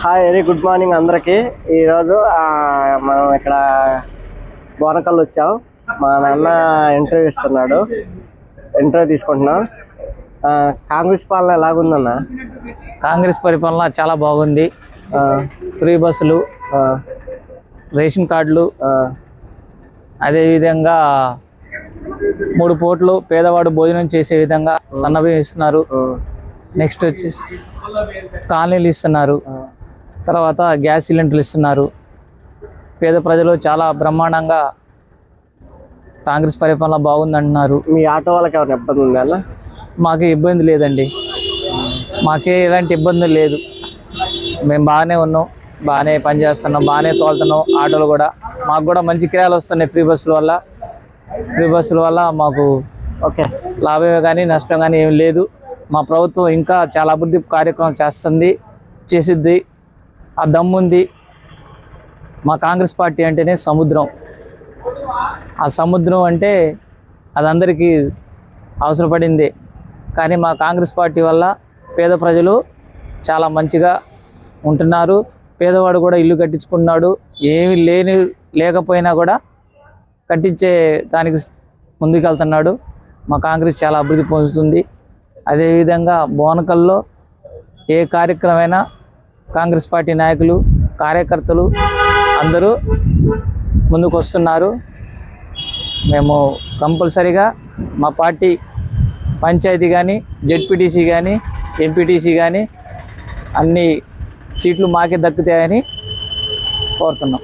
Hi very good morning అందరికి। ఈరోజు మనం ఇక్కడ బోనకల్ వచ్చాం। మా నాన్న ఇంటర్వ్యూ ఇస్తున్నాడు, ఇంటర్వ్యూ తీసుకుంటున్నాం। కాంగ్రెస్ పాలన ఎలాగుందన్న? కాంగ్రెస్ పరిపాలన చాలా బాగుంది। ఫ్రీ బస్సులు, రేషన్ కార్డులు, అదేవిధంగా 3 పూటలు పేదవాడు భోజనం చేసే విధంగా సన్నబియ్యం ఇస్తున్నారు। నెక్స్ట్ వచ్చేసి కాలనీలు ఇస్తున్నారు, తర్వాత గ్యాస్ సిలిండర్లు ఇస్తున్నారు। పేద ప్రజలు చాలా బ్రహ్మాండంగా కాంగ్రెస్ పరిపాలన బాగుందంటున్నారు। మీ ఆటో వాళ్ళకి ఏమైనా ఇబ్బంది ఉందా అన్న? మాకు ఇబ్బంది లేదండి, మాకే ఎలాంటి ఇబ్బంది లేదు। మేము బాగానే ఉన్నాం, బాగానే పనిచేస్తున్నాం, బాగానే తోలుతున్నాం। ఆటోలు కూడా మాకు కూడా మంచి కిరాయిలు వస్తున్నాయి ఫ్రీ బస్సుల వల్ల। ఫ్రీ బస్సుల వల్ల మాకు లాభమే కానీ నష్టం కానీ ఏం లేదు। మా ప్రభుత్వం ఇంకా చాలా అభివృద్ధి కార్యక్రమం చేసిద్ది, ఆ దమ్ముంది। మా కాంగ్రెస్ పార్టీ అంటేనే సముద్రం, ఆ సముద్రం అంటే అది అందరికీ అవసరపడింది। కానీ మా కాంగ్రెస్ పార్టీ వల్ల పేద ప్రజలు చాలా మంచిగా ఉంటున్నారు। పేదవాడు కూడా ఇల్లు కట్టించుకున్నాడు, ఏమి లేకపోయినా కూడా కట్టించే దానికి ముందుకెళ్తున్నాడు। మా కాంగ్రెస్ చాలా అభివృద్ధి పొందుతుంది। అదేవిధంగా బోనకల్లో ఏ కార్యక్రమైనా కాంగ్రెస్ పార్టీ నాయకులు, కార్యకర్తలు అందరూ ముందుకు వస్తున్నారు। మేము కంపల్సరీగా మా పార్టీ పంచాయతీ కానీ, జెడ్పీటీసీ కానీ, ఎంపీటీసీ కానీ అన్ని సీట్లు మాకే దక్కుతాయని కోరుతున్నాం।